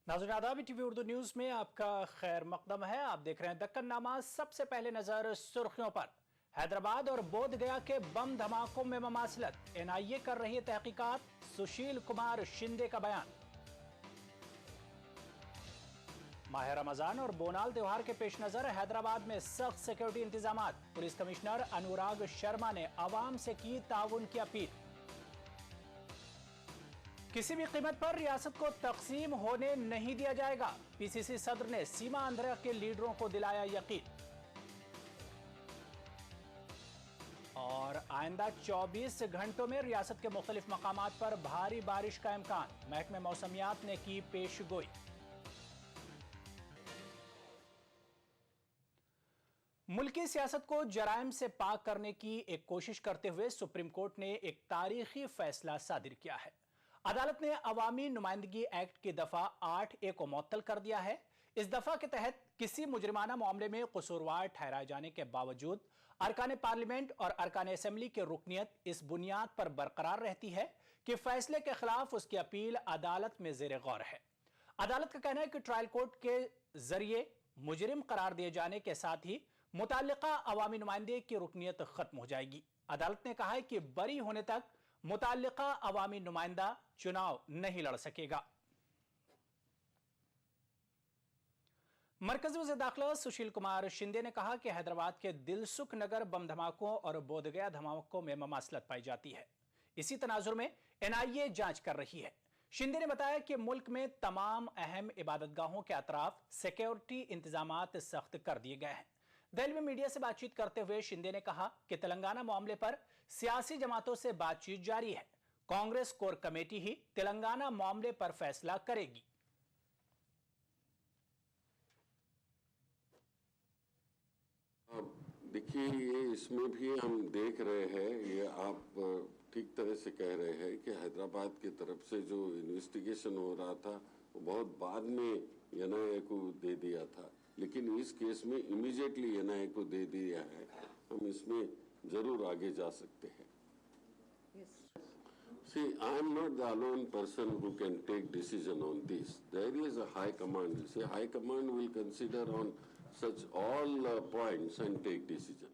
नाज़रीन आदाब, TV Urdu news में आपका खैर मकदम है। आप देख रहे हैं दक्कन नामा। सबसे पहले नजर सुर्खियों पर। हैदराबाद और बोधगया के बम धमाकों में ममासलत, एनआईए कर रही है तहकीकात। सुशील कुमार शिंदे का बयान। माह रमजान और बोनाल त्योहार के पेश नजर हैदराबाद में सख्त सिक्योरिटी इंतजाम। पुलिस कमिश्नर अनुराग शर्मा ने आवाम से की ताउन की अपील। किसी भी कीमत पर रियासत को तकसीम होने नहीं दिया जाएगा, पीसीसी सदर ने सीमा आंध्र के लीडरों को दिलाया यकीन। और आइंदा 24 घंटों में रियासत के मुख्तलिफ मकामात पर भारी बारिश का इम्कान, महकमे मौसमियात ने की पेशगोई। मुल्की सियासत को जराइम से पाक करने की एक कोशिश करते हुए सुप्रीम कोर्ट ने एक तारीखी फैसला सादिर किया है। अदालत ने अवामी नुमाइंदगी एक्ट की दफा 8A को मुअत्तल कर दिया है। इस दफा के तहत किसी मुजरिमाना मामले में कसूरवार ठहराए जाने के बावजूद अरकान पार्लियामेंट और अरकान असेंबली की रुकनियत इस बुनियाद पर बरकरार रहती है कि फैसले के खिलाफ उसकी अपील अदालत में जेर गौर है। अदालत का कहना है कि ट्रायल कोर्ट के जरिए मुजरिम करार दिए जाने के साथ ही मुताल्लिका अवामी नुमाइंदे की रुकनियत खत्म हो जाएगी। अदालत ने कहा है कि बरी होने तक मुताल्लिका अवामी नुमाइंदा चुनाव नहीं लड़ सकेगा। मरकजी वज़ीर दाखिला सुशील कुमार शिंदे ने कहा कि हैदराबाद के दिलसुख नगर बम धमाकों और बोधगया धमाकों में ममासलत पाई जाती है। इसी तनाजुर में एनआईए जांच कर रही है। शिंदे ने बताया कि मुल्क में तमाम अहम इबादतगाहों के अतराफ सिक्योरिटी इंतजामात सख्त कर दिए गए हैं। दिल्ली में मीडिया से बातचीत करते हुए शिंदे ने कहा कि तेलंगाना मामले पर सियासी जमातों से बातचीत जारी है। कांग्रेस कोर कमेटी ही तेलंगाना मामले पर फैसला करेगी। देखिए, ये इसमें भी हम देख रहे हैं, ये आप ठीक तरह से कह रहे हैं कि हैदराबाद की तरफ से जो इन्वेस्टिगेशन हो रहा था वो बहुत बाद में एनआईए को दे दिया था, लेकिन इस केस में इमीडिएटली एनआईए को दे दिया है। हम इसमें जरूर आगे जा सकते हैं। See, I am not the alone person who can take decision on this. There is a high command. See, high command will consider on such all points and take decision.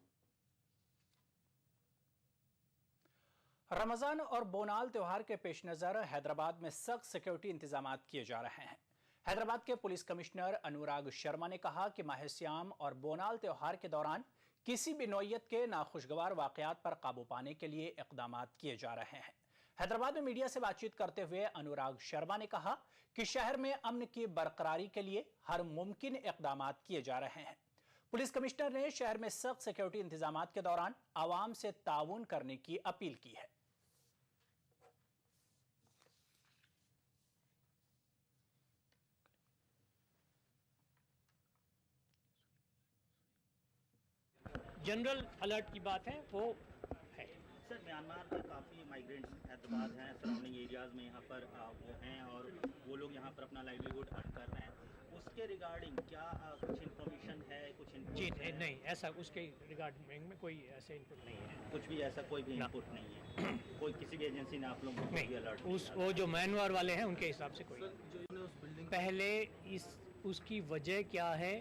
Ramzan और बोनाल त्योहार के पेश नजर हैदराबाद में सख्त सिक्योरिटी इंतजाम किए जा रहे हैं। हैदराबाद के पुलिस कमिश्नर अनुराग शर्मा ने कहा कि माह सियाम और बोनाल त्योहार के दौरान किसी भी नौयत के नाखुशगवार वाकयात पर काबू पाने के लिए इकदाम किए जा रहे हैं। हैदराबाद में मीडिया से बातचीत करते हुए अनुराग शर्मा ने कहा कि शहर में अमन की बरकरारी के लिए हर मुमकिन इकदाम किए जा रहे हैं। पुलिस कमिश्नर ने शहर में सख्त सिक्योरिटी इंतजाम के दौरान आवाम से ताउन करने की अपील की है। जनरल अलर्ट की बात है वो है। सर, म्यांमार में काफ़ी माइग्रेंट्स हैदराबाद हैं, सराउंडिंग एरियाज़ में यहाँ पर वो हैं और वो लोग यहाँ पर अपना लाइवलीहुड अर्न कर रहे हैं। उसके रिगार्डिंग क्या कुछ इन्फॉर्मेशन है, कुछ इनपुट? जी नहीं, ऐसा उसके रिगार्डिंग में कोई ऐसे इनपुट नहीं है। कुछ भी ऐसा कोई भी इनपुट नहीं है? कोई किसी भी एजेंसी ने आप लोगों को नहीं, अलर्ट वो जो म्यांमार वाले हैं उनके हिसाब से कोई पहले उसकी वजह क्या है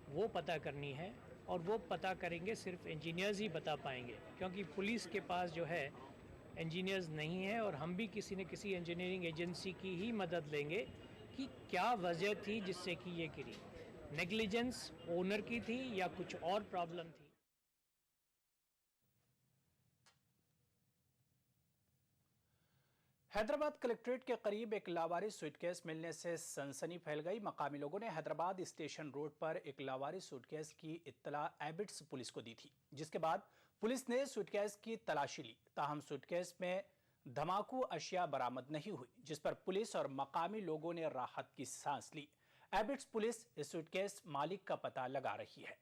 वो पता करनी है, और वो पता करेंगे सिर्फ इंजीनियर्स ही बता पाएंगे, क्योंकि पुलिस के पास जो है इंजीनियर्स नहीं है। और हम भी किसी न किसी इंजीनियरिंग एजेंसी की ही मदद लेंगे कि क्या वजह थी जिससे कि ये गिरी, नेग्लिजेंस ओनर की थी या कुछ और प्रॉब्लम थी। हैदराबाद कलेक्ट्रेट के करीब एक लावारिस सूटकेस मिलने से सनसनी फैल गई। मकामी लोगों ने हैदराबाद स्टेशन रोड पर एक लावारिस सूटकेस की इत्तला एबिट्स पुलिस को दी थी, जिसके बाद पुलिस ने सूटकेस की तलाशी ली। ताहम सूटकेस में धमाकू अशिया बरामद नहीं हुई, जिस पर पुलिस और मकामी लोगों ने राहत की सांस ली। एबिट्स पुलिस इस सूटकेस मालिक का पता लगा रही है।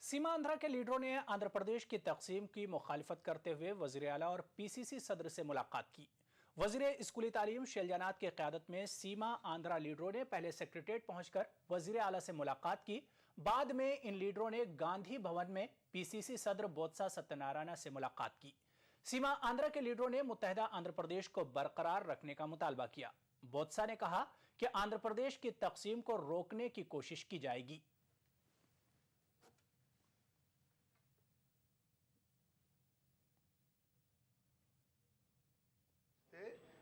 सीमा आंध्रा के लीडरों ने आंध्र प्रदेश की तकसीम की मुखालिफत करते हुए वजीर आला और पीसीसी सदर से मुलाकात की। वजीर स्कूली तालीम शैलजानात की क़यादत में सीमा आंध्रा लीडरों ने पहले सेक्रेटेरिएट पहुंचकर वजीर आला से मुलाकात की। बाद में इन लीडरों ने गांधी भवन में पीसीसी सदर बोत्सा सत्यनारायण से मुलाकात की। सीमा आंध्रा के लीडरों ने मुत्तहिदा आंध्र प्रदेश को बरकरार रखने का मुतालबा किया। बोत्सा ने कहा कि आंध्र प्रदेश की तकसीम को रोकने की कोशिश की जाएगी।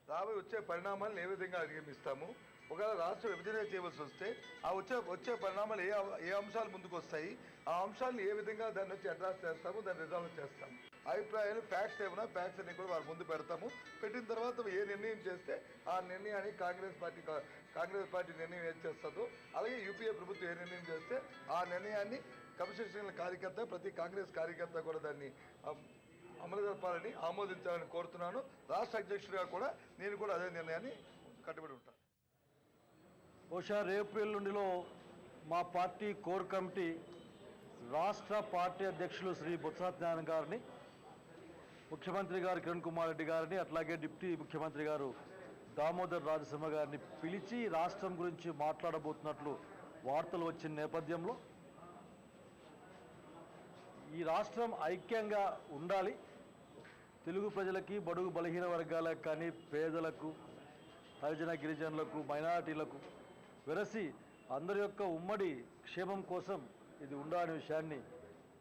రాబోయే వచ్చే పరిణామాలను ఏ విధంగా అధిగమిస్తాము, ఒకవేళ రాష్ట్ర విభజన చేయవలసి వస్తే ఆ వచ్చే పరిణామాలు ఏ అంశాలు ముందుకు వస్తాయి, ఆ అంశాలను ఏ విధంగా దాన్ని వచ్చి అడ్రస్ చేస్తాము, దాన్ని రిజాల్వ్ చేస్తాము. అభిప్రాయాలు ఫ్యాక్ట్స్ ఏమైనా ఫ్యాక్ట్స్ అన్ని కూడా వారి ముందు పెడతాము. పెట్టిన తర్వాత ఏ నిర్ణయం చేస్తే ఆ నిర్ణయాన్ని కాంగ్రెస్ పార్టీ నిర్ణయం ఏం చేస్తుందో, అలాగే యూపీఏ ప్రభుత్వం ఏ నిర్ణయం చేస్తే ఆ నిర్ణయాన్ని క్రమశిక్షణ కార్యకర్త ప్రతి కాంగ్రెస్ కార్యకర్త కూడా దాన్ని అమలు జరపాలని ఆమోదించాలని కోరుతున్నాను. రాష్ట్ర అధ్యక్షుడిగా కూడా నేను కూడా అదే నిర్ణయాన్ని కట్టుబడి ఉంటాను. బహుశా రేపు ఎల్లుండిలో మా పార్టీ కోర్ కమిటీ రాష్ట్ర పార్టీ అధ్యక్షులు శ్రీ బొత్స సత్యనారాయణ గారిని, ముఖ్యమంత్రి గారు కిరణ్ కుమార్ రెడ్డి గారిని, అట్లాగే డిప్యూటీ ముఖ్యమంత్రి గారు దామోదర్ రాజసింహ గారిని పిలిచి రాష్ట్రం గురించి మాట్లాడబోతున్నట్లు వార్తలు వచ్చిన నేపథ్యంలో ఈ రాష్ట్రం ఐక్యంగా ఉండాలి, తెలుగు ప్రజలకి, బడుగు బలహీన వర్గాలకు కానీ, పేదలకు, హరిజన గిరిజనులకు, మైనారిటీలకు వెరసి అందరి యొక్క ఉమ్మడి క్షేమం కోసం ఇది ఉండాలనే విషయాన్ని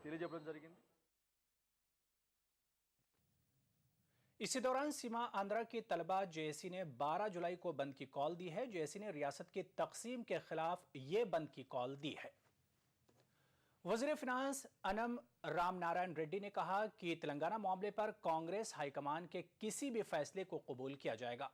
తెలియజెప్పడం జరిగింది. इसी दौरान सीमा आंध्रा की तलबा जेएसी ने 12 जुलाई को बंद की कॉल दी है। जेएसी ने रियासत की तकसीम के खिलाफ ये बंद की कॉल दी है। वजीर फिनांस अनम राम नारायण रेड्डी ने कहा कि तेलंगाना मामले पर कांग्रेस हाईकमान के किसी भी फैसले को कबूल किया जाएगा।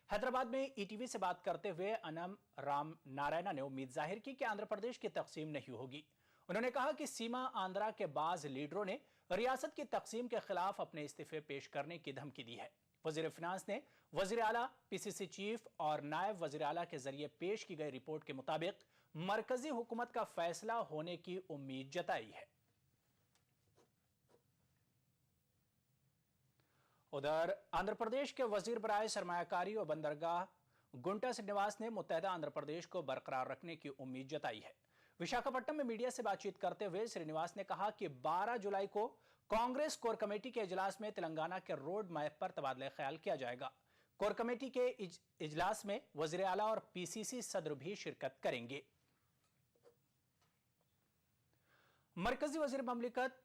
हैदराबाद में ईटीवी से बात करते हुए अनम राम नारायण ने उम्मीद जाहिर की कि आंध्र प्रदेश की तकसीम नहीं होगी। उन्होंने कहा कि सीमा आंध्रा के बाज लीडरों ने रियासत की तकसीम के खिलाफ अपने इस्तीफे पेश करने की धमकी दी है। वजीर फिनांस ने वजीर आला, पीसीसी चीफ और नायब वजीर आला के जरिए पेश की गई रिपोर्ट के मुताबिक मरकजी हुकूमत का फैसला होने की उम्मीद जताई है। उधर आंध्र प्रदेश के वजीर बराए सरमायाकारी और बंदरगाह गुंटा श्रीनिवास ने मुत्तहिदा आंध्र प्रदेश को बरकरार रखने की उम्मीद जताई है। विशाखापट्टनम में मीडिया से बातचीत करते हुए श्रीनिवास ने कहा कि 12 जुलाई को कांग्रेस कोर कमेटी के इजलास में तेलंगाना के रोड मैप पर तबादला ख्याल किया जाएगा। कोर कमेटी के इजलास में वजीर आला और पीसीसी सदर भी शिरकत करेंगे। मरकजी वजीर ममलिकत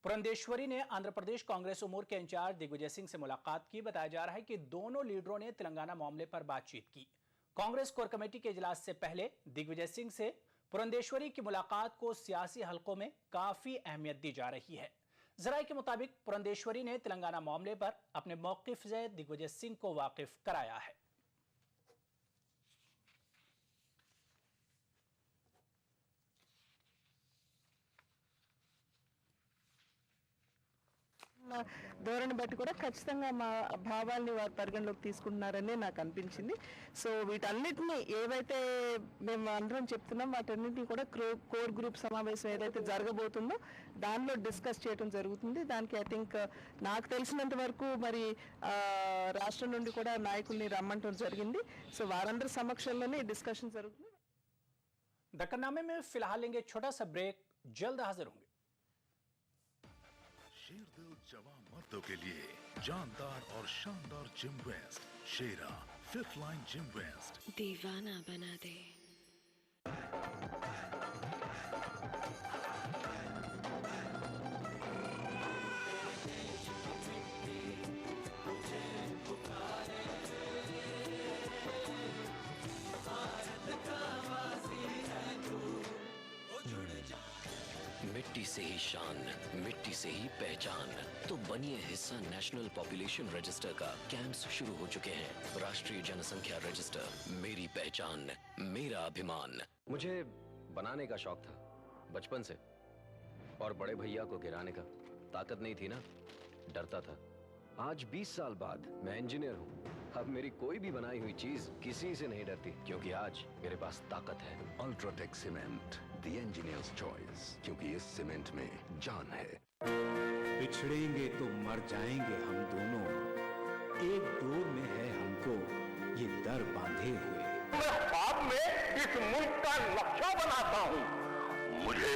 पुरंदेश्वरी ने आंध्र प्रदेश कांग्रेस उमूर के इंचार्ज दिग्विजय सिंह से मुलाकात की। बताया जा रहा है कि दोनों लीडरों ने तेलंगाना मामले पर बातचीत की। कांग्रेस कोर कमेटी के इजलास से पहले दिग्विजय सिंह से पुरंदेश्वरी की मुलाकात को सियासी हलकों में काफी अहमियत दी जा रही है। जराये के मुताबिक पुरंदेश्वरी ने तेलंगाना मामले पर अपने मौकिफ से दिग्विजय सिंह को वाकिफ कराया है। ధోరణి బట్టి కూడా ఖచ్చితంగా మా భావాల్ని వారు పరిగణలోకి తీసుకుంటున్నారని నాకు అనిపించింది. సో వీటన్నిటిని ఏవైతే మేము అందరం చెప్తున్నాం వాటన్నిటిని కూడా కోర్ గ్రూప్ సమావేశం ఏదైతే జరగబోతుందో దానిలో డిస్కస్ చేయడం జరుగుతుంది. దానికి ఐ థింక్ నాకు తెలిసినంత వరకు మరి రాష్ట్రం నుండి కూడా నాయకుల్ని రమ్మంటం జరిగింది. సో వారందరి సమక్షంలోనే డిస్కషన్ జరుగుతుంది. दक्कननामे में फिलहाल लेंगे छोटा सा ब्रेक, जल्द हाजिर होंगे। शेरदिल जवान मर्दों के लिए जानदार और शानदार जिम वेस्ट, शेरा 5th लाइन जिम वेस्ट दीवाना बना दे। मिट्टी से ही शान, मिट्टी से ही पहचान। तो बनिए हिस्सा नेशनल पॉपुलेशन रजिस्टर का। कैंप्स शुरू हो चुके हैं। राष्ट्रीय जनसंख्या रजिस्टर, मेरी पहचान, मेरा अभिमान। मुझे बनाने का शौक था बचपन से, और बड़े भैया को गिराने का। ताकत नहीं थी ना, डरता था। आज 20 साल बाद मैं इंजीनियर हूँ। अब मेरी कोई भी बनाई हुई चीज किसी से नहीं डरती, क्योंकि आज मेरे पास ताकत है। UltraTech cement, the engineers choice, क्योंकि इस सीमेंट में जान है। बिछड़ेंगे तो मर जाएंगे हम दोनों, एक डोर में है हमको ये दर बांधे हुए। मैं बाद में इस मुल्क का नक्शा बनाता हूँ। मुझे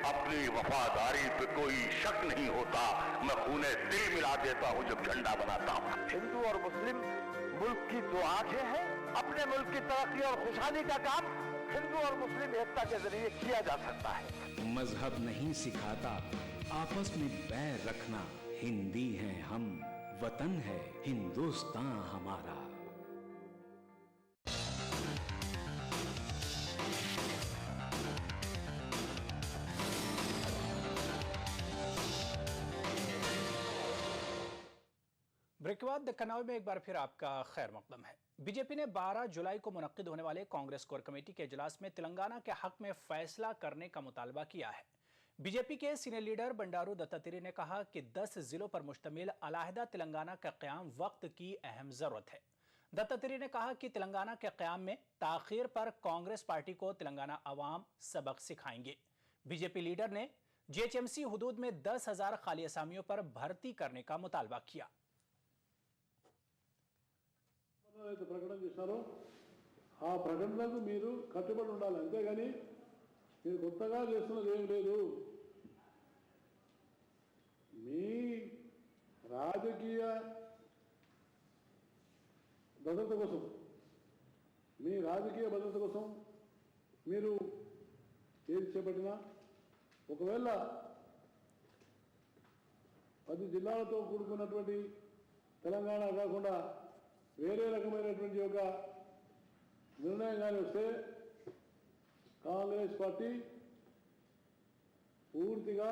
अपनी वफादारी पे कोई शक नहीं होता। मैं खूने दिल मिला देता हूँ जब झंडा बनाता हूँ। हिंदू और मुस्लिम मुल्क की दो आंखें हैं। अपने मुल्क की तरक्की और खुशहाली का काम हिंदू और मुस्लिम एकता के जरिए किया जा सकता है। मजहब नहीं सिखाता आपस में बैर रखना। हिंदी हैं हम, वतन है हिंदुस्तान हमारा। ब्रेक के बाद कन्नौज में एक बार फिर आपका खैर मकदम है। बीजेपी ने 12 जुलाई को मुनक्किद होने वाले कांग्रेस कोर कमेटी के इजलास में तेलंगाना के हक में फैसला करने का मुतालबा किया है। बीजेपी के सीनियर लीडर बंडारू दत्तात्रेय ने कहा कि 10 जिलों पर मुश्तमिल अलहदा तेलंगाना का क़याम वक्त की अहम ज़रूरत है। दत्तात्रेय ने कहा कि तेलंगाना के क़याम में ताख़ीर पर कांग्रेस पार्टी को तेलंगाना अवाम सबक सिखाएंगे। बीजेपी लीडर ने जीएचएमसी हुदूद में 10,000 खाली असामियों पर भर्ती करने का मुतालबा किया। ప్రకటన చేశారో ఆ ప్రకటనకు మీరు కట్టుబడి ఉండాలి, అంతేగాని మీరు కొత్తగా చేస్తున్నది ఏం లేదు. మీ రాజకీయ భద్రత కోసం మీరు ఏది చేపట్టినా, ఒకవేళ 10 జిల్లాలతో కూడుకున్నటువంటి తెలంగాణ కాకుండా వేరే రకమైనటువంటి ఒక నిర్ణయం కానీ వస్తే కాంగ్రెస్ పార్టీ పూర్తిగా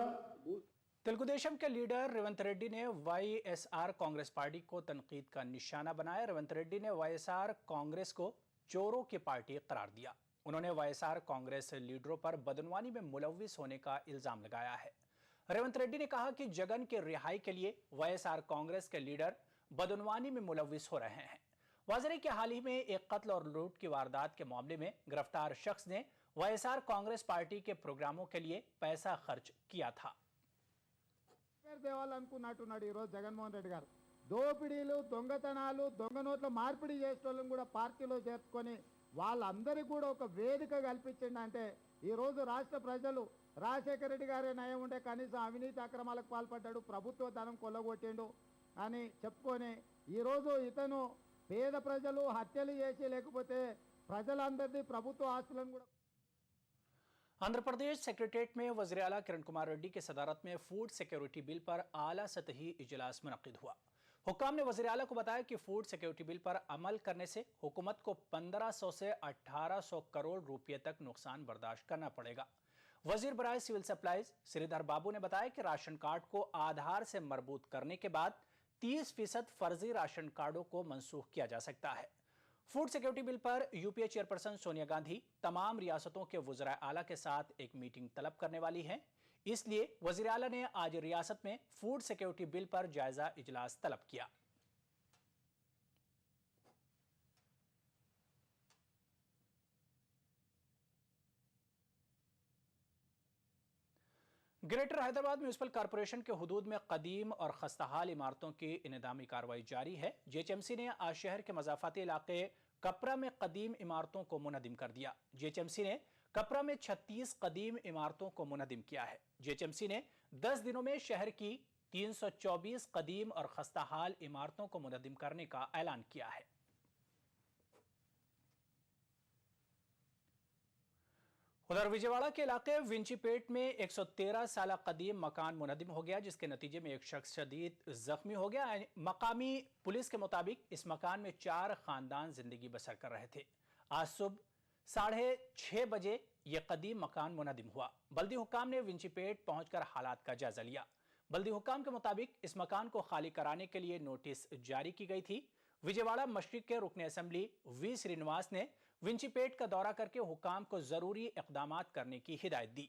तेलुगुदेशम के लीडर रेवंत रेड्डी ने वाईएसआर कांग्रेस पार्टी को तनकीद का निशाना बनाया। रेवंत रेड्डी ने वाईएसआर कांग्रेस को चोरों की पार्टी करार दिया। उन्होंने वाईएसआर कांग्रेस लीडरों पर बदनवानी में मुलव्विस होने का इल्जाम लगाया है। रेवंत रेड्डी ने कहा कि जगन के रिहाई के लिए वाईएसआर कांग्रेस के लीडर बदनवानी में मुलव्विस हो रहे हैं। वाजरे के हाल ही में एक कत्ल और लूट की वारदात के मामले में गिरफ्तार शख्स ने वाईएसआर कांग्रेस पार्टी के प्रोग्रामों के लिए पैसा खर्च किया था। దేవాలనుకున్నట్టున్నాడు ఈరోజు జగన్మోహన్ రెడ్డి గారు. దోపిడీలు, దొంగతనాలు, దొంగ నోట్ల మార్పిడి చేసేటోళ్ళని కూడా పార్టీలో చేర్చుకొని వాళ్ళందరికీ కూడా ఒక వేదిక కల్పించిందంటే ఈరోజు రాష్ట్ర ప్రజలు రాజశేఖర రెడ్డి గారే నయం ఉండే కనీసం అవినీతి అక్రమాలకు పాల్పడ్డాడు, ప్రభుత్వ ధనం కొల్లగొట్టిండు అని చెప్పుకొని ఈరోజు ఇతను పేద ప్రజలు హత్యలు చేసి లేకపోతే ప్రజలందరినీ ప్రభుత్వ ఆస్తులను కూడా आंध्र प्रदेश सेक्रेटेरिएट में वज़ीर आला किरण कुमार रेड्डी की सदारत में फूड सिक्योरिटी बिल पर आला सतही इजलास मुनक्किद हुआ। हुक्काम ने वज़ीर आला को बताया कि फूड सिक्योरिटी बिल पर अमल करने से हुकूमत को 1500 से 1800 करोड़ रुपये तक नुकसान बर्दाश्त करना पड़ेगा। वजीर बराए सिविल सप्लाईज श्रीधर बाबू ने बताया कि राशन कार्ड को आधार से मरबूत करने के बाद 30% फर्जी राशन कार्डों को मनसूख किया जा सकता है। फूड सिक्योरिटी बिल पर यूपीए चेयरपर्सन सोनिया गांधी तमाम रियासतों के वज़ीर आला के साथ एक मीटिंग तलब करने वाली हैं। इसलिए वज़ीर आला ने आज रियासत में फूड सिक्योरिटी बिल पर जायजा इजलास तलब किया। ग्रेटर हैदराबाद म्यूनिसिपल कॉरपोरेशन के हुदूद में कदीम और खस्ताहाल इमारतों की इनेदामी कार्रवाई जारी है। जीएचएमसी ने आज शहर के मज़ाफ़ाती इलाके कपरा में कदीम इमारतों को मुनहदिम कर दिया। जीएचएमसी ने कपरा में 36 कदीम इमारतों को मुनहदिम किया है। जीएचएमसी ने 10 दिनों में शहर की 324 कदीम और खस्ताहाल इमारतों को मुनहदिम करने का ऐलान किया है। उधर विजयवाड़ा के इलाके विंचीपेट में 113 साल कदीम मकान मुनहदिम हो गया, जिसके नतीजे में एक शख्स शदीद जख्मी हो गया। मकामी पुलिस के मुताबिक इस मकान में 4 खानदान जिंदगी बसर कर रहे थे। आज सुबह 6:30 बजे ये कदीम मकान मुनहदिम हुआ। बल्दी हुक्काम ने विंचीपेट पहुंचकर हालात का जायजा लिया। बल्दी हुक्काम के मुताबिक इस मकान को खाली कराने के लिए नोटिस जारी की गई थी। विजयवाड़ा मशरिक के रुकन असेंबली वी श्रीनिवास ने विंचीपेट का दौरा करके हुक्काम को जरूरी इक़दामात करने की हिदायत दी।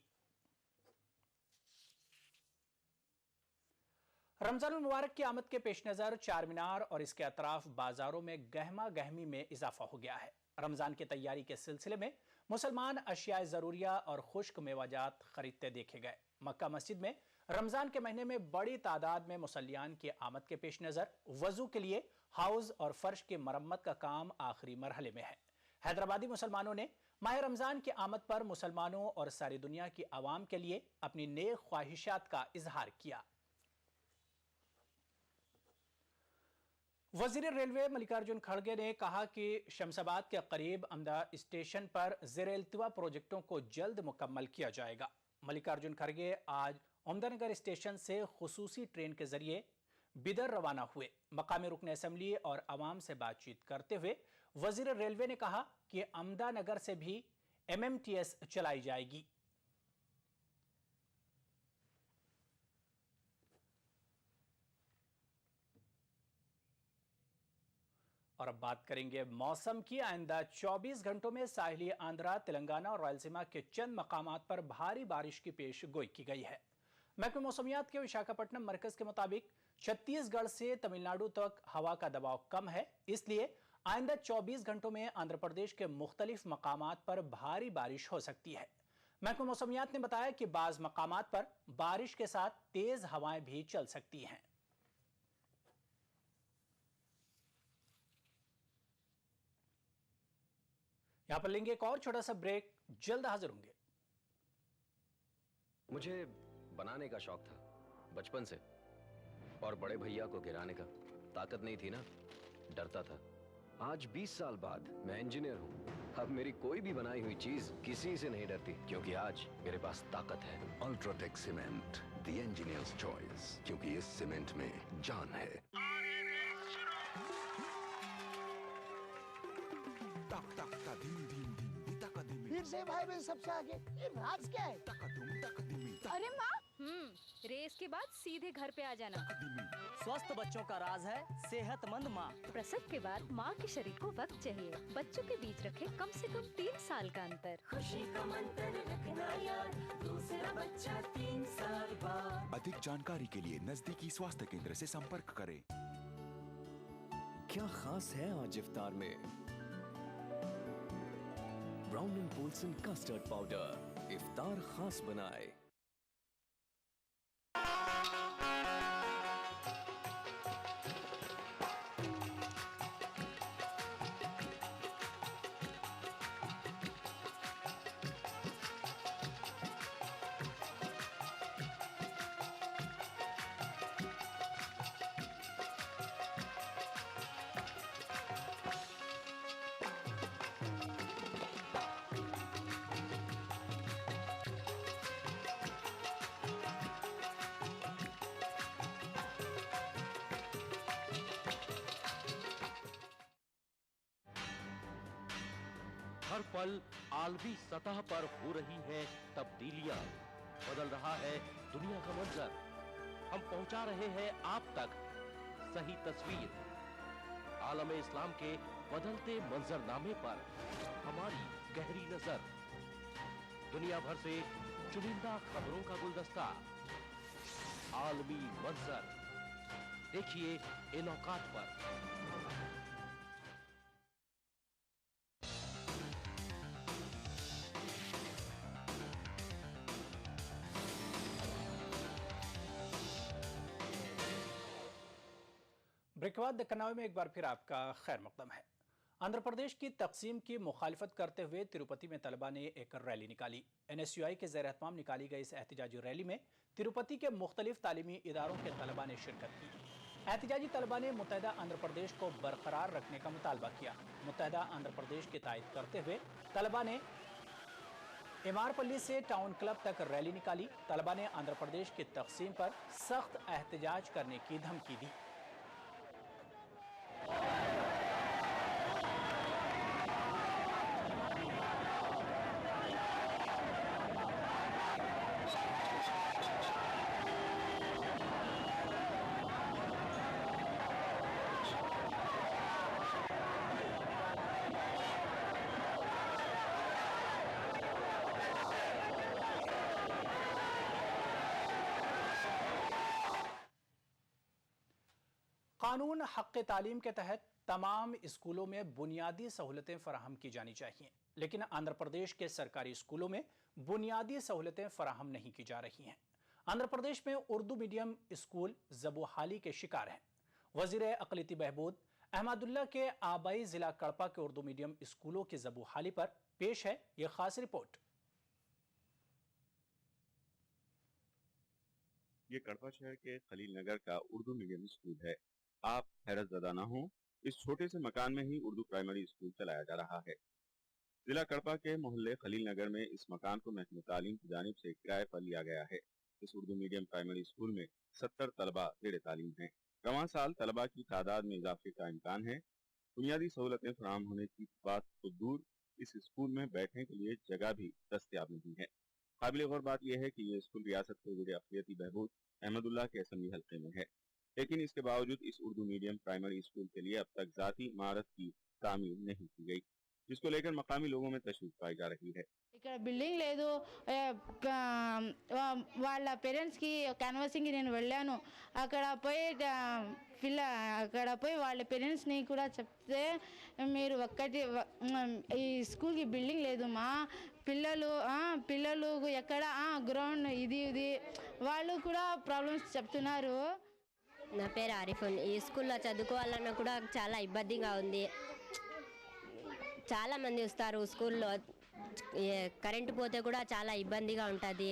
रमजान मुबारक की आमद के पेश नजर चार मीनार और इसके अतराफ बाजारों में गहमा गहमी में इजाफा हो गया है। रमजान की तैयारी के सिलसिले में मुसलमान अशियाए ज़रूरिया और खुश्क मेवाजात खरीदते देखे गए। मक्का मस्जिद में रमजान के महीने में बड़ी तादाद में मुसल्लियान की आमद के पेश नजर वजू के लिए हाउस और फर्श की मरम्मत का काम आखिरी मरहले में है। हैदराबादी मुसलमानों ने माह रमजान की आमद पर मुसलमानों और सारी दुनिया की आवाम के लिए अपनी नेक ख्वाहिशात का इजहार किया। वजीर रेलवे मल्लिकार्जुन खड़गे ने कहा कि शमशाबाद के करीब अमदा स्टेशन पर ज़ेर-ए-इल्तिवा प्रोजेक्टों को जल्द मुकम्मल किया जाएगा। मल्लिकार्जुन खड़गे आज अहमदनगर स्टेशन से खुसूसी ट्रेन के जरिए बिदर रवाना हुए। मकामी रुकन असम्बली और अवाम से बातचीत करते हुए वजीर रेलवे ने कहा कि अहमदानगर से भी MMTS चलाई जाएगी। और अब बात करेंगे मौसम की। आइंदा 24 घंटों में साहिली आंध्रा, तेलंगाना और रायलसीमा के चंद मकामात पर भारी बारिश की पेश गोई की गई है। महकमे मौसमियात के विशाखापट्टनम मरकज के मुताबिक छत्तीसगढ़ से तमिलनाडु तक हवा का दबाव कम है, इसलिए आइंदा 24 घंटों में आंध्र प्रदेश के मुख्तलिफ मकामात पर भारी बारिश हो सकती है। महकमे मौसमियात ने बताया कि बाज मकामात पर बारिश के साथ तेज हवाएं भी चल सकती हैं। यहां पर लेंगे एक और छोटा सा ब्रेक, जल्द हाजिर होंगे। मुझे बनाने का शौक था बचपन से, और बड़े भैया को गिराने का ताकत नहीं थी ना, डरता था। आज 20 साल बाद मैं इंजीनियर हूं। अब मेरी कोई भी बनाई हुई चीज किसी से नहीं डरती, क्योंकि आज मेरे पास ताकत है। UltraTech cement, the engineers choice, क्योंकि इस सीमेंट में जान है। फिर से भाई बहन सबसे आगे, ये राज क्या है? अरे माँ, रेस के बाद सीधे घर पे आ जाना। स्वस्थ बच्चों का राज है सेहतमंद माँ। प्रसव के बाद माँ के शरीर को वक्त चाहिए। बच्चों के बीच रखे कम से कम 3 साल का अंतर। खुशी का मंत्र रखना याद, दूसरा बच्चा 3 साल बाद। अधिक जानकारी के लिए नजदीकी स्वास्थ्य केंद्र से संपर्क करें। क्या खास है आज इफ्तार में? Brown and Polson custard powder इफ्तार खास बनाए। हर पल आलमी सतह पर हो रही है तब्दीलियां, बदल रहा है दुनिया का मंजर। हम पहुंचा रहे हैं आप तक सही तस्वीर। आलम इस्लाम के बदलते मंजरनामे पर हमारी गहरी नजर। दुनिया भर से चुनिंदा खबरों का गुलदस्ता, आलमी मंजर। देखिए इन औकात पर। ब्रेक के बाद दक्कनावे में एक बार फिर आपका खैर मकदम है। आंध्र प्रदेश की तकसीम की मुखालिफत करते हुए तिरुपति में तलबा ने एक रैली निकाली। NSUI के ज़ेर एहतमाम निकाली गई इस एहतिजाजी रैली में तिरुपति के मुख्तलिफ तालीमी इदारों के तलबा ने शिरकत की। एहतिजाजी तलबा ने मुत्तहिदा आंध्र प्रदेश को बरकरार रखने का मुतालबा किया। मुत्तहिदा आंध्र प्रदेश की तायद करते हुए तलबा ने इमारपल्ली से टाउन क्लब तक रैली निकाली। तलबा ने आंध्र प्रदेश की तकसीम पर सख्त एहतजाज करने की धमकी दी। कानून हक़ तालीम के तहत तमाम स्कूलों में बुनियादी सहूलतें फराहम की जानी चाहिए, लेकिन आंध्र प्रदेश के सरकारी स्कूलों में बुनियादी सहूलतें फराहम नहीं की जा रही हैं। आंध्र प्रदेश में उर्दू मीडियम स्कूल ज़बूहाली के शिकार हैं। वज़ीर अक़लियती बहबूद अहमदुल्ला के आबाई जिला कड़पा के उर्दू मीडियम स्कूलों की ज़बूहाली पर पेश है ये खास रिपोर्ट। ये कड़पा शहर के खलील नगर का उर्दू मीडियम स्कूल है। आप हैरत ज़दा न हो, इस छोटे से मकान में ही उर्दू प्राइमरी स्कूल चलाया जा रहा है। जिला कड़पा के मोहल्ले खलील नगर में इस मकान को महकमे तालीम की जानिब से किराए पर लिया गया है। इस उर्दू मीडियम प्राइमरी स्कूल में 70 तलबा ज़ेर तालीम हैं। रवां साल तलबा की तादाद में इजाफे का इम्कान है। बुनियादी सहूलतें फराहम होने की बात तो दूर, इस स्कूल में बैठने के लिए जगह भी दस्तयाब नहीं है। काबिल गौर बात यह है कि ये स्कूल रियासत के वज़ीर अक़लियती बहबूद अहमदुल्ला के असम्बली हल्के में है, लेकिन इसके बावजूद इस उर्दू मीडियम प्राइमरी स्कूल के लिए अब तक ज़ाती इमारत की तामीर नहीं की गई, जिसको लेकर मकामी लोगों में तशवीश पाई जा रही है। ఇక్కడ బిల్డింగ్ లేదు, వాళ్ళ పేరెంట్స్కి క్యాన్వాసింగ్కి నేను వెళ్ళాను. అక్కడ పోయి వాళ్ళ పేరెంట్స్ని కూడా చెప్తే మీరు ఈ స్కూల్కి బిల్డింగ్ లేదు మా పిల్లలు ఎక్కడ గ్రౌండ్ ఇది వాళ్ళు కూడా ప్రాబ్లమ్స్ చెప్తున్నారు. నా పేరు ఆరిఫున్. ఈ స్కూల్లో చదువుకోవాలన్నా కూడా చాలా ఇబ్బందిగా ఉంది. చాలా మంది వస్తారు స్కూల్లో, కరెంటు పోతే కూడా చాలా ఇబ్బందిగా ఉంటుంది.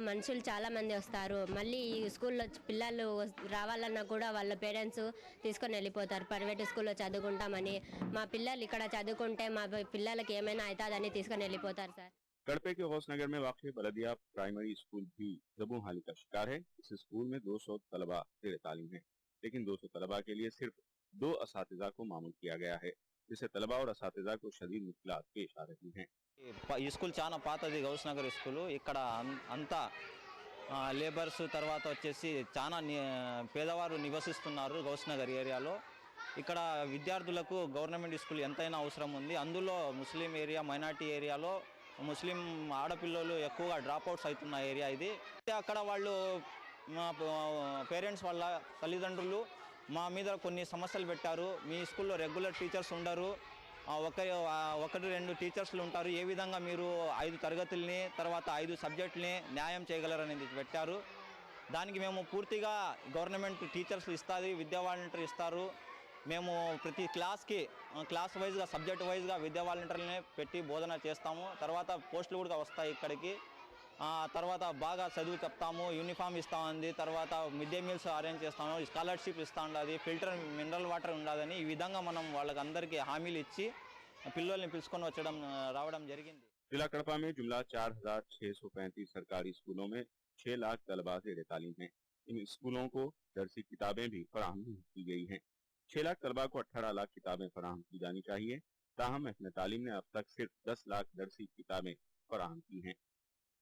మనుషులు చాలా మంది వస్తారు. మళ్ళీ ఈ స్కూల్లో పిల్లలు రావాలన్నా కూడా వాళ్ళ పేరెంట్స్ తీసుకొని వెళ్ళిపోతారు. ప్రైవేట్ స్కూల్లో చదువుకుంటామని, మా పిల్లలు ఇక్కడ చదువుకుంటే మా పిల్లలకి ఏమైనా అవుతుందని తీసుకొని వెళ్ళిపోతారు సార్. कड़पे के गौसनगर में वाक़ बलदिया प्राइमरी स्कूल भी ज़बूहाली का शिकार है। इस स्कूल में 200 तलबा ज़ेर तालीम है, लेकिन 200 तलबा के लिए सिर्फ 2 असातिज़ा को मामूल किया गया है, जिससे तलबा और असातिज़ा को शदीद मुश्किलात पेश आ रही हैं। ఈ స్కూల్ చాలా పాతది, గౌస్నగర్ స్కూలు. ఇక్కడ అంతా లేబర్స్, తర్వాత వచ్చేసి చాలా పేదవారు నివసిస్తున్నారు గౌస్నగర్ ఏరియాలో. ఇక్కడ విద్యార్థులకు గవర్నమెంట్ స్కూల్ ఎంతైనా అవసరం ఉంది. అందులో ముస్లిం ఏరియా, మైనార్టీ ఏరియాలో ముస్లిం ఆడపిల్లలు ఎక్కువగా డ్రాప్ అవుట్స్ అవుతున్న ఏరియా ఇది. అక్కడ వాళ్ళు పేరెంట్స్ వాళ్ళ తల్లిదండ్రులు మా మీద కొన్ని సమస్యలు పెట్టారు. మీ స్కూల్లో రెగ్యులర్ టీచర్స్ ఉండరు, ఒకటి 2 టీచర్స్లు ఉంటారు, ఏ విధంగా మీరు 5 తరగతుల్ని తర్వాత 5 సబ్జెక్టుల్ని న్యాయం చేయగలరనేది పెట్టారు. దానికి మేము పూర్తిగా గవర్నమెంట్ టీచర్స్ ఇస్తుంది, విద్యా వాలంటీర్ ఇస్తారు. మేము ప్రతి క్లాస్ వైజ్గా, సబ్జెక్ట్ వైజ్గా విద్యా వాలంటీర్లని పెట్టి బోధన చేస్తాము. తర్వాత పోస్టులు కూడా వస్తాయి ఇక్కడికి. తర్వాత బాగా చదువు చెప్తాము, యూనిఫామ్ ఇస్తా ఉంది, తర్వాత మిడ్ డే మీల్స్ అరేంజ్ చేస్తాము, స్కాలర్షిప్ ఇస్తూ ఉండదు, ఫిల్టర్ మినరల్ వాటర్ ఉండదని ఈ విధంగా మనం వాళ్ళకి అందరికీ హామీలు ఇచ్చి పిల్లల్ని పిలుచుకొని రావడం జరిగింది. जिला कड़पा में जुमला 4635 सरकारी स्कूलों में 6 लाख तलबा ज़ेर तालीम हैं। इन स्कूलों को दरसी किताबें भी फराहम नहीं की गई हैं। 6 लाख तलबा को 18 लाख किताबें फराहम की जानी चाहिए। ताहम महकमे तालीम ने अब तक सिर्फ 10 लाख दरसी किताबें फराहम की हैं।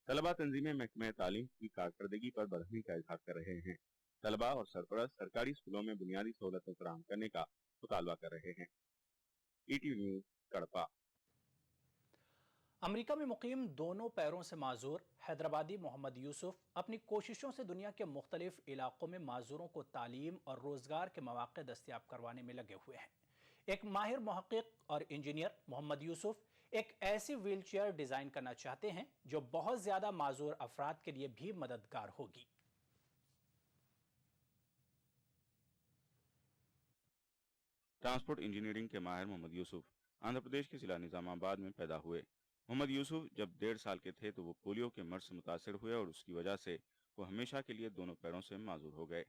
तलबा तंजीमें महकमे तालीम की कारकर्दगी पर बरहमी का इजहार कर रहे हैं। तलबा और सरपरस्त सरकारी स्कूलों में बुनियादी सहूलतें फराहम करने का मुतालबा कर रहे हैं। ETV न्यूज़ कड़पा। अमेरिका में मुकीम दोनों पैरों से माजूर हैदराबादी मोहम्मद यूसुफ अपनी कोशिशों से दुनिया के मुख्तलिफ इलाकों में माजूरों को तालीम और रोजगार के मौके दस्तयाब करवाने में लगे हुए हैं। एक माहिर मुहक्किक और इंजीनियर मोहम्मद यूसुफ एक ऐसी व्हीलचेयर डिजाइन करना चाहते हैं जो बहुत ज्यादा माजूर अफराद के लिए भी मददगार होगी। ट्रांसपोर्ट इंजीनियरिंग के माहिर मोहम्मद यूसुफ आंध्र प्रदेश के जिला निजामाबाद में पैदा हुए। मोहम्मद यूसुफ जब 1.5 साल के थे तो वो पोलियो के मर्ज से मुतासिर हुए और उसकी वजह से वो हमेशा के लिए दोनों पैरों से माजूर हो गए।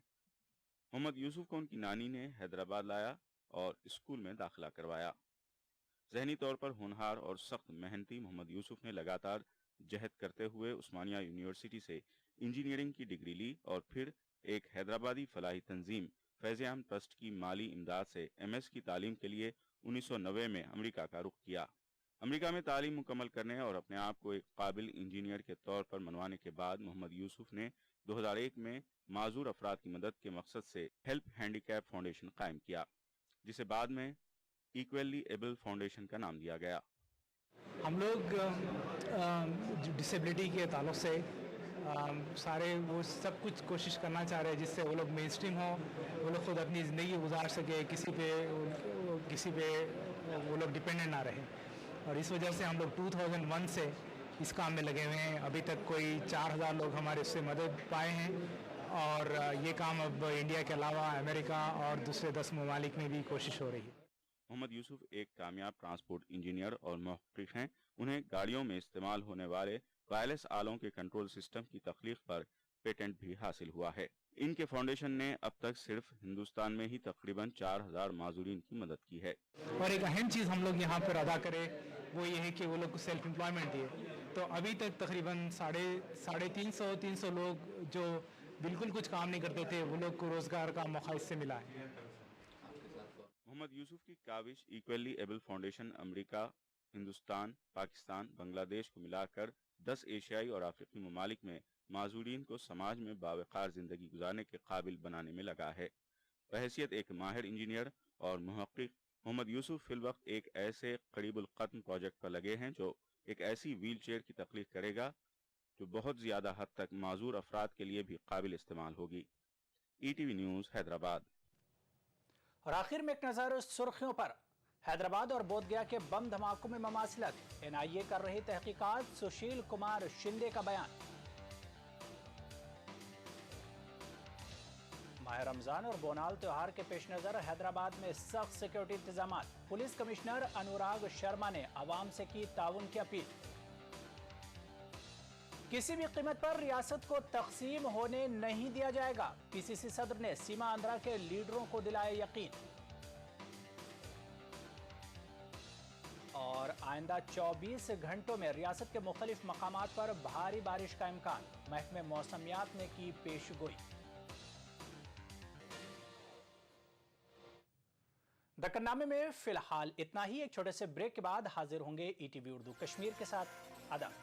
मोहम्मद यूसुफ को उनकी नानी ने हैदराबाद लाया और स्कूल में दाखिला करवाया। जहनी तौर पर होनहार और सख्त मेहनती मोहम्मद यूसुफ ने लगातार जहद करते हुए उस्मानिया यूनिवर्सिटी से इंजीनियरिंग की डिग्री ली और फिर एक हैदराबादी फलाही तंजीम फैज़-ए-आम ट्रस्ट की माली इमदाद से MS की तालीम के लिए 1990 में अमेरिका का रुख किया। अमेरिका में तालीम मुकम्मल करने और अपने आप को एक काबिल इंजीनियर के तौर पर मनवाने के बाद मोहम्मद यूसुफ ने 2001 में माजूर अफराद की मदद के मकसद से हेल्प हैंडीकैप फाउंडेशन कायम किया, जिसे बाद में इक्वली एबल फाउंडेशन का नाम दिया गया। हम लोग डिसेबिलिटी के ताल्लुक से सारे वो सब कुछ कोशिश करना चाह रहे हैं जिससे वो लोग मेन स्ट्रीम हो, वो लोग खुद अपनी ज़िंदगी गुजार सके, किसी पे वो लोग डिपेंडेंट ना रहे। और इस वजह से हम लोग 2001 से इस काम में लगे हुए हैं। अभी तक कोई 4000 लोग हमारे उससे मदद पाए हैं और ये काम अब इंडिया के अलावा अमेरिका और दूसरे 10 ममालिक में भी कोशिश हो रही है। मोहम्मद यूसुफ एक कामयाब ट्रांसपोर्ट इंजीनियर और मुहक्किक हैं। उन्हें गाड़ियों में इस्तेमाल होने वाले वायरलेस आलों के कंट्रोल सिस्टम की तख्लीक पर पेटेंट भी हासिल हुआ है। इनके फाउंडेशन ने अब तक सिर्फ हिंदुस्तान में ही तकरीबन 4000 माजूरीन की मदद की है। और एक अहम चीज़ हम लोग यहाँ पर अदा करें वो ये है कि वो लोग को सेल्फ एम्प्लॉयमेंट दिए। तो अभी तक तकरीबन 350 लोग जो बिल्कुल कुछ काम नहीं करते थे वो लोग को रोजगार का मौका इससे मिला है। मोहम्मद यूसुफ की काविश equally able foundation America, Hindustan, Pakistan, Bangladesh को मिलाकर 10 एशियाई और अफ्रीकी ममालिक में माजूरीन को समाज में बावकार जिंदगी गुजारने के काबिल बनाने में लगा है। बहैसियत एक माहिर इंजीनियर और मुहक्किक, मोहम्मद यूसुफ फिलवक्त एक ऐसे करीबुल खत्म प्रोजेक्ट पर लगे हैं जो एक ऐसी व्हील चेयर की तख्लीक करेगा जो बहुत ज़्यादा हद तक माजूर अफराद के लिए भी काबिल इस्तेमाल होगी। ETV news Hyderabad. और आखिर में एक नज़र सुर्खियों पर। हैदराबाद और बोधगया के बम धमाकों में ममासिलत, NIA कर रही तहकीकात, सुशील कुमार शिंदे का बयान। माह रमजान और बोनाल त्योहार के पेश नजर हैदराबाद में सख्त सिक्योरिटी इंतजाम। पुलिस कमिश्नर अनुराग शर्मा ने आवाम से की ताउन की अपील। किसी भी कीमत पर रियासत को तकसीम होने नहीं दिया जाएगा, PCC सदर ने सीमा आंध्रा के लीडरों को दिलाया यकीन। और आइंदा 24 घंटों में रियासत के मुख्तलिफ मकामात पर भारी बारिश का इम्कान, महकमे मौसमियात ने की पेशगोई। दक्कननामे में फिलहाल इतना ही। एक छोटे से ब्रेक के बाद हाजिर होंगे ETV उर्दू कश्मीर के साथ। आदाब।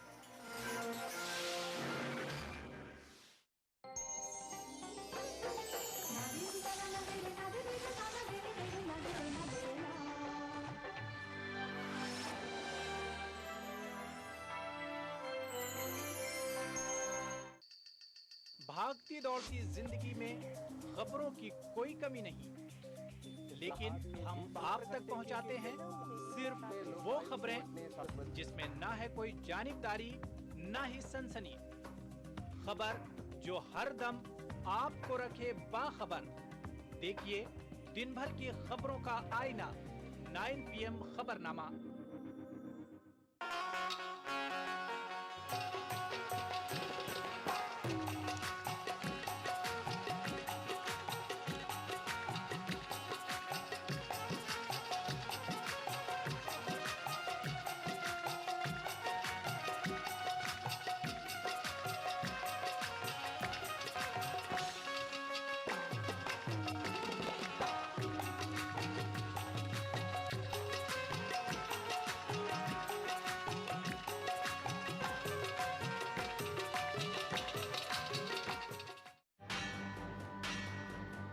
भागती दौड़ती जिंदगी में खबरों की कोई कमी नहीं, लेकिन हम आप तक पहुंचाते हैं सिर्फ वो खबरें जिसमें ना है कोई जानिबदारी, ना ही सनसनी। खबर जो हर दम आपको रखे बाखबर। देखिए दिन भर की खबरों का आईना, 9 PM खबरनामा।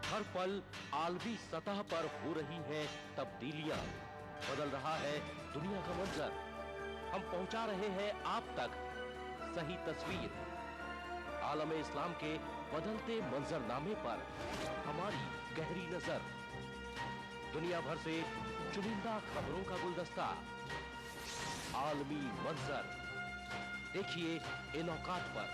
हर पल आलमी सतह पर हो रही है तब्दीलियां, बदल रहा है दुनिया का मंजर। हम पहुंचा रहे हैं आप तक सही तस्वीर। आलम इस्लाम के बदलते मंजरनामे पर हमारी गहरी नजर। दुनिया भर से चुनिंदा खबरों का गुलदस्ता, आलमी मंजर। देखिए इन औकात पर।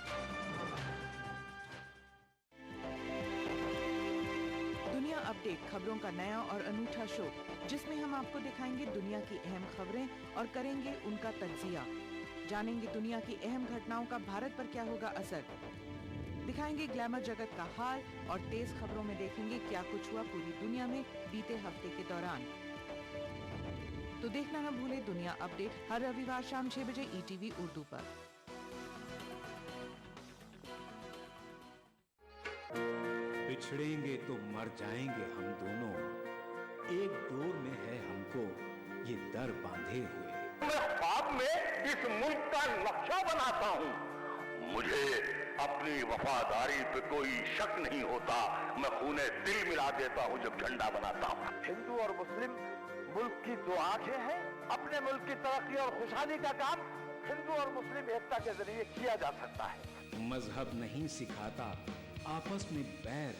दुनिया अपडेट, खबरों का नया और अनूठा शो जिसमें हम आपको दिखाएंगे दुनिया की अहम खबरें और करेंगे उनका तज्जिया। जानेंगे दुनिया की अहम घटनाओं का भारत पर क्या होगा असर। दिखाएंगे ग्लैमर जगत का हाल और तेज खबरों में देखेंगे क्या कुछ हुआ पूरी दुनिया में बीते हफ्ते के दौरान। तो देखना न भूले दुनिया अपडेट हर रविवार शाम 6 बजे ETV उर्दू पर। बिछड़ेंगे तो मर जाएंगे हम दोनों, एक डोर में है हमको ये दर बांधे हुए। मैं ख्वाब में इस मुल्क का नक्शा बनाता हूँ। मुझे अपनी वफादारी पे कोई शक नहीं होता। मैं खूने दिल मिला देता हूँ जब झंडा बनाता हूँ। हिंदू और मुस्लिम मुल्क की दो आंखें हैं। अपने मुल्क की तरक्की और खुशहाली का काम हिंदू और मुस्लिम एकता के जरिए किया जा सकता है। मजहब नहीं सिखाता आपस में बैर